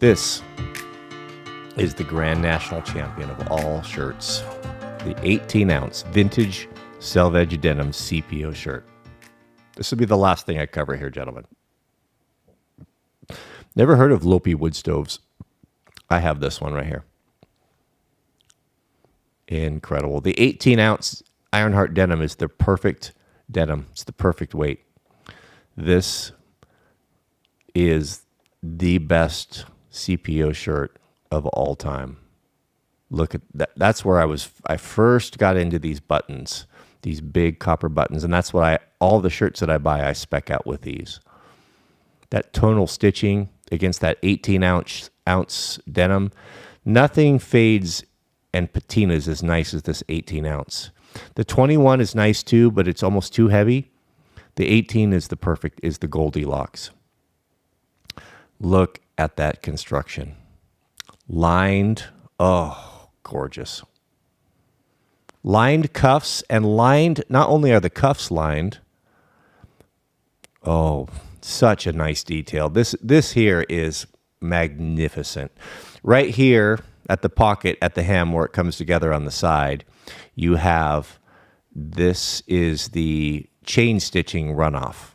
This is the Grand National Champion of all shirts, the 18-ounce vintage Selvage denim CPO shirt. This will be the last thing I cover here, gentlemen. Never heard of Lopi wood stoves? I have this one right here. Incredible. The 18-ounce Ironheart denim is the perfect denim. It's the perfect weight. This is the best CPO shirt of all time. Look at that. That's where I first got into these buttons, these big copper buttons. And that's what all the shirts that I buy, I spec out with these. That tonal stitching against that 18-ounce denim. Nothing fades and patinas as nice as this 18-ounce. The 21 is nice too, but it's almost too heavy. The 18 is the Goldilocks. Look at that construction. Lined, oh, gorgeous. Lined cuffs and lined, not only are the cuffs lined, oh, such a nice detail. This here is magnificent. Right here at the pocket, at the hem where it comes together on the side, you have, this is the chain stitching runoff.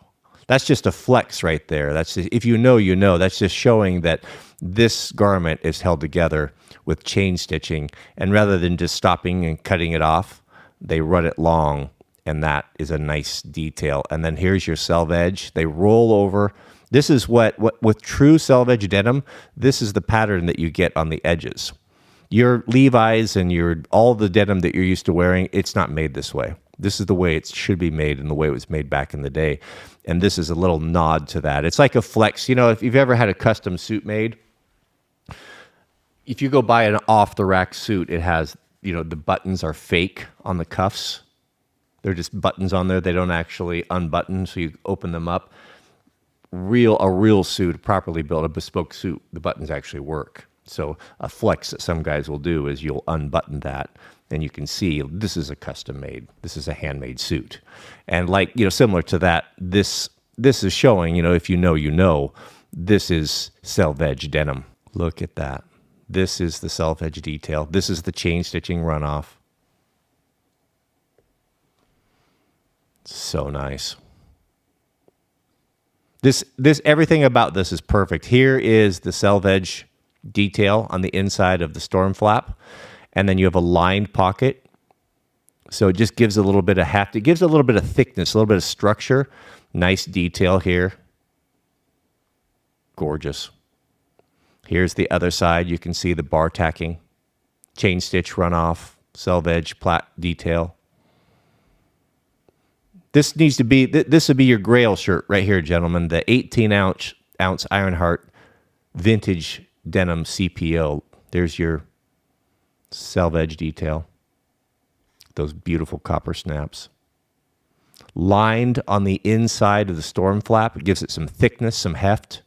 That's just a flex right there. That's just, if you know, you know. That's just showing that this garment is held together with chain stitching. And rather than just stopping and cutting it off, they run it long, and that is a nice detail. And then here's your selvage. They roll over. This is what with true selvage denim, this is the pattern that you get on the edges. Your Levi's and all the denim that you're used to wearing, it's not made this way. This is the way it should be made and the way it was made back in the day. And this is a little nod to that. It's like a flex. You know, if you've ever had a custom suit made, if you go buy an off-the-rack suit, it has, the buttons are fake on the cuffs. They're just buttons on there. They don't actually unbutton, so you open them up. A real suit, properly built, a bespoke suit, the buttons actually work. So a flex that some guys will do is you'll unbutton that, and you can see this is a custom made. This is a handmade suit. And similar to that, this is showing, if you know, you know, this is selvage denim. Look at that. This is the selvage detail. This is the chain stitching runoff. So nice. This everything about this is perfect. Here is the selvage detail on the inside of the storm flap, and then you have a lined pocket, so it just gives a little bit of heft. It gives a little bit of thickness, a little bit of structure. Nice detail here. Gorgeous. Here's the other side. You can see the bar tacking, chain stitch runoff, selvage plat detail. This would be your grail shirt right here, gentlemen. The 18-ounce Ironheart vintage denim CPO. There's your selvage detail. Those beautiful copper snaps. Lined on the inside of the storm flap. It gives it some thickness, some heft.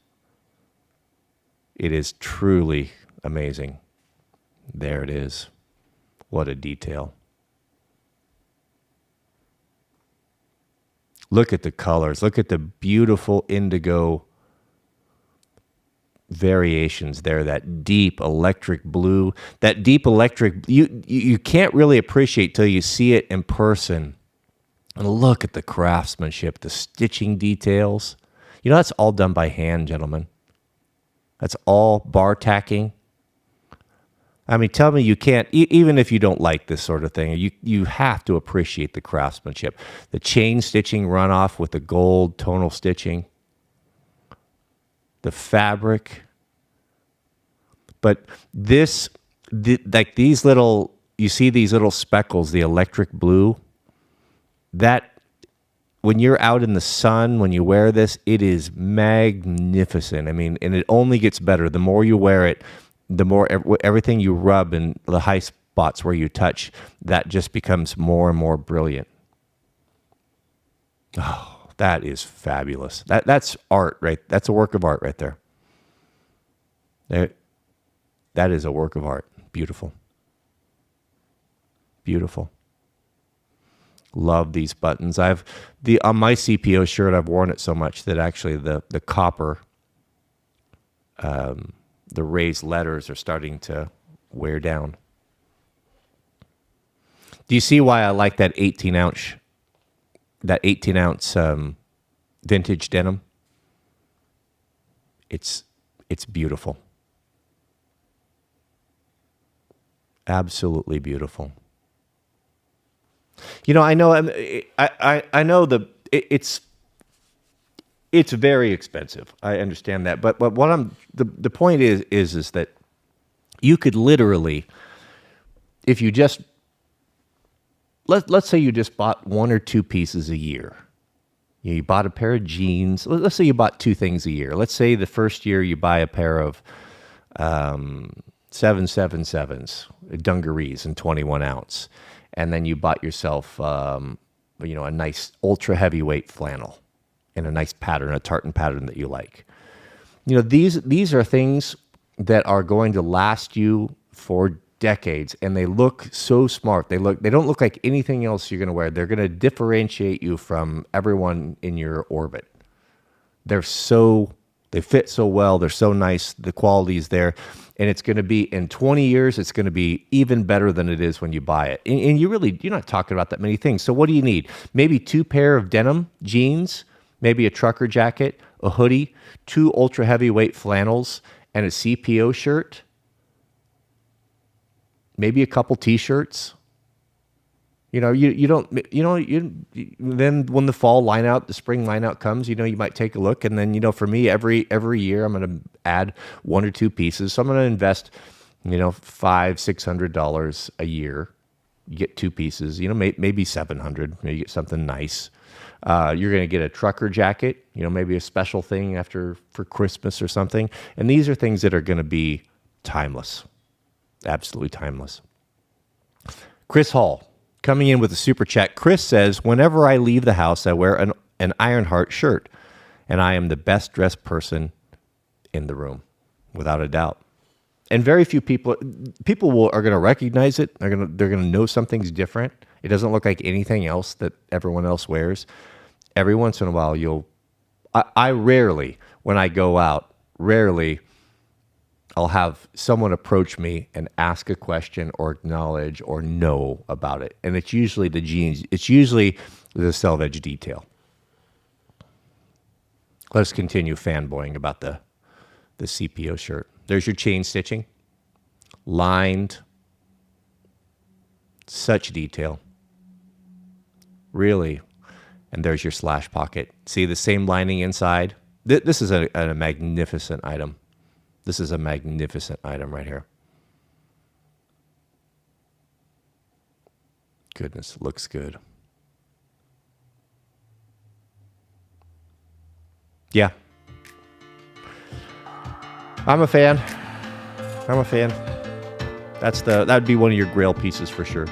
It is truly amazing. There it is. What a detail. Look at the colors. Look at the beautiful indigo variations there. That deep electric blue. That deep electric, you can't really appreciate till you see it in person. And look at the craftsmanship, the stitching details. That's all done by hand, gentlemen. That's all bar tacking. I mean, tell me you can't, even if you don't like this sort of thing, you have to appreciate the craftsmanship. The chain stitching runoff with the gold tonal stitching. The fabric. But these little, you see these little speckles, the electric blue, that when you're out in the sun, when you wear this, it is magnificent. I mean, and it only gets better. The more you wear it, the more everything you rub and the high spots where you touch, that just becomes more and more brilliant. Oh, that is fabulous. That's art, right? That's a work of art right there. That is a work of art. Beautiful. Beautiful. Love these buttons. On my CPO shirt, I've worn it so much that actually the copper the raised letters are starting to wear down. Do you see why I like that 18-ounce vintage denim? It's beautiful. Absolutely beautiful. You know, I know I know it's very expensive. I understand that, but what the point is that you could literally, if you just let's say you just bought one or two pieces a year. You bought a pair of jeans. Let's say you bought two things a year. Let's say the first year you buy a pair of 777s, dungarees in 21 ounce. And then you bought yourself, a nice ultra heavyweight flannel in a nice pattern, a tartan pattern that you like. You know, these are things that are going to last you for decades, and they look so smart. They don't look like anything else you're going to wear. They're going to differentiate you from everyone in your orbit. They fit so well. They're so nice. The quality's there. And it's going to be, in 20 years, it's going to be even better than it is when you buy it. And you're not talking about that many things. So what do you need? Maybe 2 pair of denim jeans, maybe a trucker jacket, a hoodie, 2 ultra heavyweight flannels, and a CPO shirt. Maybe a couple t-shirts. You know, then when the fall line out, the spring line out comes, you might take a look. And then, for me, every year I'm going to add 1 or 2 pieces. So I'm going to invest, $500-$600 a year. You get 2 pieces, maybe $700, maybe you get something nice. You're going to get a trucker jacket, maybe a special thing for Christmas or something. And these are things that are going to be timeless, absolutely timeless. Chris Hall, coming in with a super chat. Chris says, whenever I leave the house, I wear an Ironheart shirt, and I am the best dressed person in the room, without a doubt. And very few people are going to recognize it. They're going to know something's different. It doesn't look like anything else that everyone else wears. Every once in a while, I rarely, when I go out, I'll have someone approach me and ask a question or acknowledge or know about it. And it's usually the jeans. It's usually the selvage detail. Let's continue fanboying about the CPO shirt. There's your chain stitching. Lined. Such detail. Really. And there's your slash pocket. See the same lining inside? This is a magnificent item. This is a magnificent item right here. Goodness, looks good. Yeah. I'm a fan. That'd be one of your grail pieces for sure.